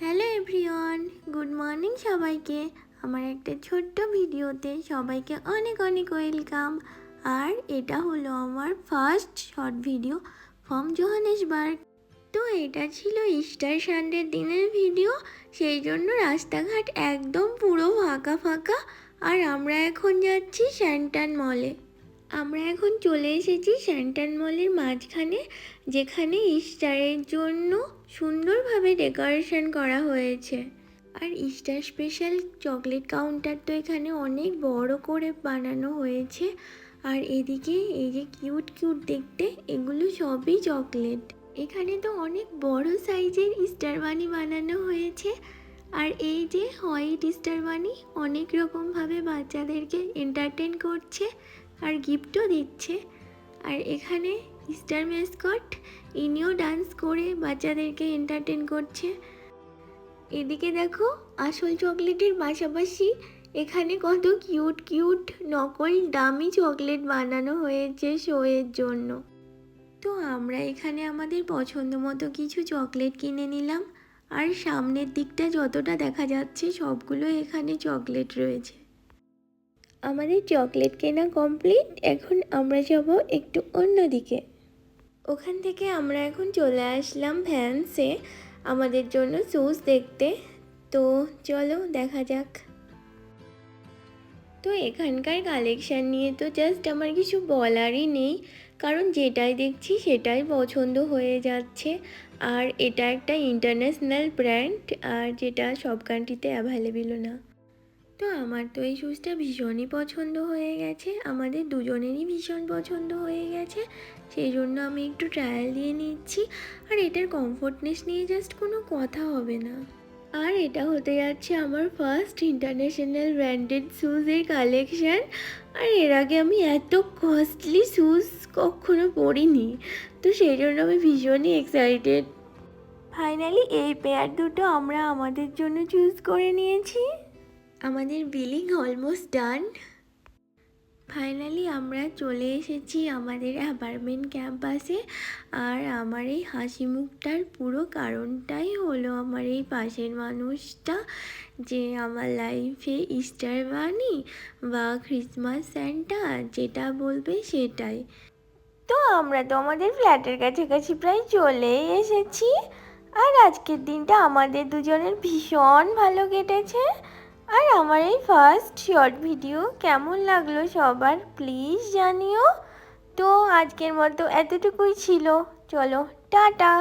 Hello everyone, good morning সবাইকে। আমার একটা ছোট্ট ভিডিওতে সবাইকে অনেক অনেক ওয়েলকাম। আর এটা হলো আমার first short video from Johannesburg. তো এটা ছিল ইস্টার সানডের দিনের ভিডিও, সেই জন্য রাস্তাঘাট একদম পুরো ফাঁকা ফাঁকা। আর আমরা এখন যাচ্ছি স্যান্টান মলে। আমরা এখন চলে এসেছি স্যান্টান মলের মাঝখানে, যেখানে ইস্টারের জন্য সুন্দরভাবে ডেকোরেশন করা হয়েছে। আর ইস্টার স্পেশাল চকলেট কাউন্টার তো এখানে অনেক বড় করে বানানো হয়েছে। আর এদিকে এই যে কিউট কিউট দেখতে, এগুলো সবই চকলেট। এখানে তো অনেক বড় সাইজের ইস্টার বানি বানানো হয়েছে। আর এই যে হোয়াইট ইস্টার বানি অনেক রকমভাবে বাচ্চাদেরকে এন্টারটেন করছে আর গিফটও দিচ্ছে। আর এখানে ইস্টার ম্যাসকট ইনিও ডান্স করে বাচ্চাদেরকে এন্টারটেন করছে। এদিকে দেখো, আসল চকলেটের পাশাপাশি এখানে কত কিউট কিউট নকল দামি চকলেট বানানো হয়েছে শোয়ের জন্য। তো আমরা এখানে আমাদের পছন্দ মতো কিছু চকলেট কিনে নিলাম। আর সামনের দিকটা যতটা দেখা যাচ্ছে সবগুলো এখানে চকলেট রয়েছে। আমাদের চকলেট কেনা কমপ্লিট। এখন আমরা যাব একটু অন্যদিকে। ওখান থেকে আমরা এখন চলে আসলাম ভ্যান্সে আমাদের জন্য শুজ দেখতে। তো চলো দেখা যাক। তো এখানকার কালেকশান নিয়ে তো জাস্ট আমার কিছু বলারই নেই, কারণ যেটাই দেখছি সেটাই পছন্দ হয়ে যাচ্ছে। আর এটা একটা ইন্টারন্যাশনাল ব্র্যান্ড, আর যেটা সব কান্ট্রিতে অ্যাভেলেবেলও না। তো আমার তো এই শুজটা ভীষণই পছন্দ হয়ে গেছে, আমাদের দুজনেরই ভীষণ পছন্দ হয়ে গেছে। সেই জন্য আমি একটু ট্রায়াল দিয়ে নিচ্ছি। আর এটার কমফোর্টনেস নিয়ে জাস্ট কোনো কথা হবে না। আর এটা হতে যাচ্ছে আমার ফার্স্ট ইন্টারন্যাশনাল ব্র্যান্ডেড শ্যুজের কালেকশান। আর এর আগে আমি এত কস্টলি শ্যুজ কখনো পরিনি, তো সেই জন্য আমি ভীষণই এক্সাইটেড। ফাইনালি এই পেয়ার দুটো আমরা আমাদের জন্য চুজ করে নিয়েছি। আমাদের বিলিং অলমোস্ট ডান। ফাইনালি আমরা চলে এসেছি আমাদের অ্যাপার্টমেন্ট ক্যাম্পাসে। আর আমার এই হাসি মুখটার পুরো কারণটাই হলো আমার এই পাশের মানুষটা, যে আমার লাইফে ইস্টার বানি বা ক্রিসমাস স্যান্টা যেটা বলবে সেটাই। তো আমরা তো আমাদের ফ্ল্যাটের কাছাকাছি প্রায় চলেই এসেছি। আর আজকের দিনটা আমাদের দুজনের ভীষণ ভালো কেটেছে। আর আমার এই ফার্স্ট শর্ট ভিডিও কেমন লাগলো সবার প্লিজ জানিও। তো আজকের মতো এতটুকুই ছিল, চলো টাটা।